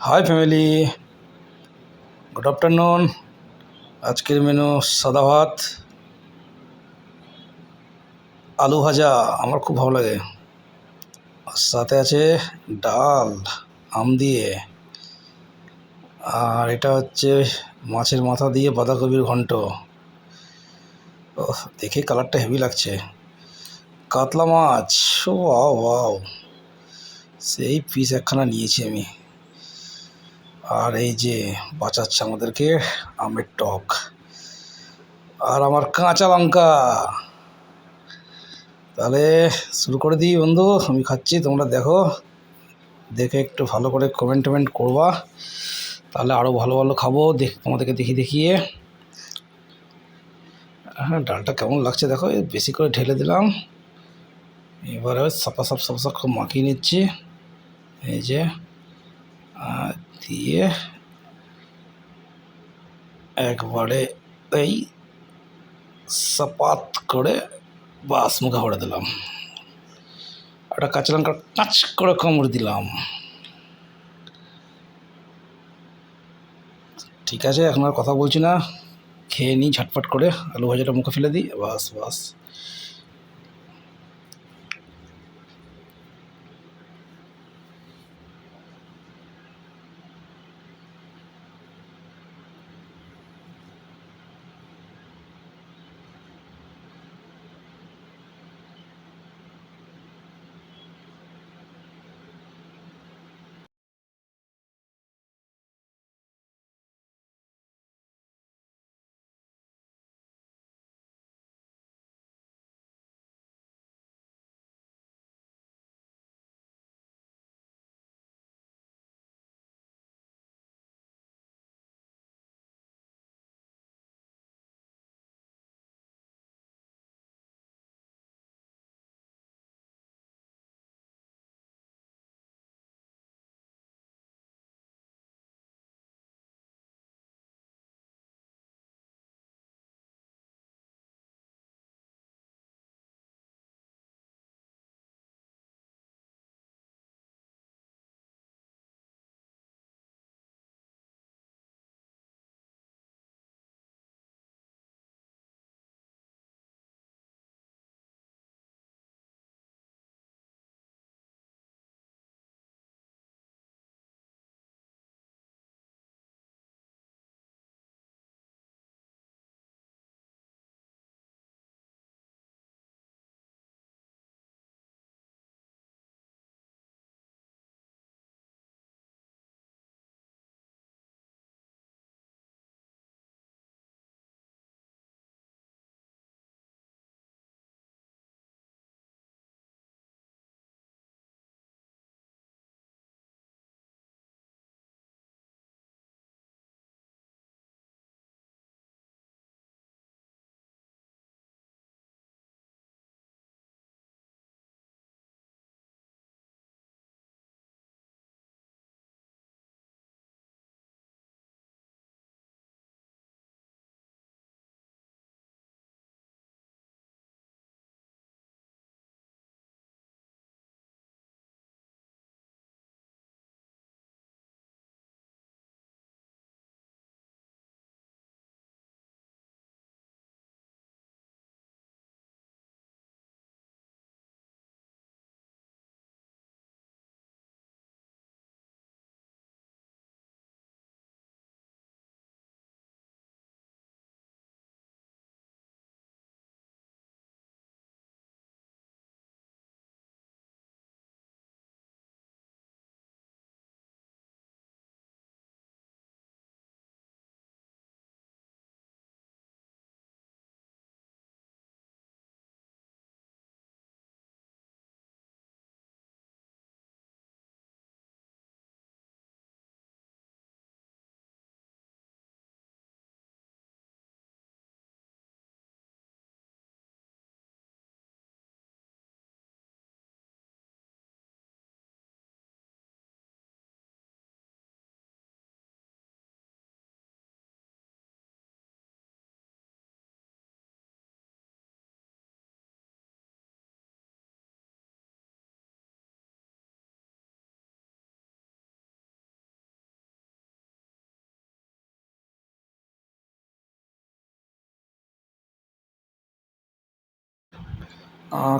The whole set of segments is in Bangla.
High family, good afternoon. আজকের মেনু সাদা ভাত, আলু ভাজা, আমার খুব ভালো লাগে। আর সাথে আছে ডাল আম দিয়ে, আর এটা হচ্ছে মাছের মাথা দিয়ে বাঁধাকপির ঘন্ট। দেখে কালারটা হেভি লাগছে। কাতলা মাছ, ও ওয়াও ওয়াও, সেই পিস একখানা নিয়েছি আমি। আর এই যে বাঁচাচ্ছে আমাদেরকে আমের টক, আর আমার কাঁচা লঙ্কা। তাহলে শুরু করে দিই বন্ধু, আমি খাচ্ছি, তোমরা দেখো, দেখে একটু ভালো করে কমেন্ট টমেন্ট করবা, তাহলে আরও ভালো ভালো খাবো তোমাদেরকে দেখিয়ে। হ্যাঁ, ডালটা কেমন লাগছে দেখো, বেশি করে ঢেলে দিলাম। এবারে সাপা খুব মাখিয়ে নিচ্ছি, এই যে দিয়ে একবারে এই সাপাত করে বাস মুখে ভরে দিলাম। একটা কাঁচা লঙ্কা কাঁচ করে কামড় দিলাম। ঠিক আছে, এখন আর কথা বলছি না, খেয়ে নিই ঝটপট করে, আলু ভাজাটা মুখে ফেলে দিই, বাস বাস।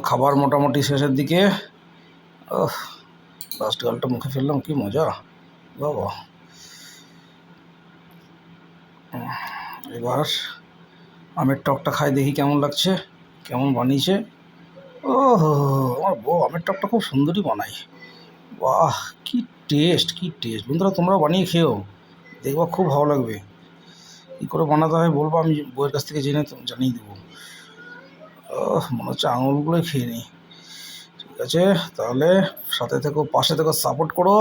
খাবার মোটামুটি শেষের দিকে। ওহ, লাস্ট গালটা মুখে ফেললাম, কি মজা বাবা। এবার আমের টকটা খাই, দেখি কেমন লাগছে, কেমন বানিয়েছে। ও আমার বউ আমের টকটা খুব সুন্দরই বানায়। বাহ, কি টেস্ট, কি টেস্ট! বন্ধুরা তোমরাও বানিয়ে খেও, দেখবা খুব ভালো লাগবে। কী করে বানাতে হয় বলবো, আমি বউয়ের কাছ থেকে জেনে জানিয়ে দেবো। মনে হচ্ছে আঙুলগুলোই খেয়ে নিই। ঠিক আছে, তাহলে সাথে থেকো, পাশে থেকো, সাপোর্ট করো।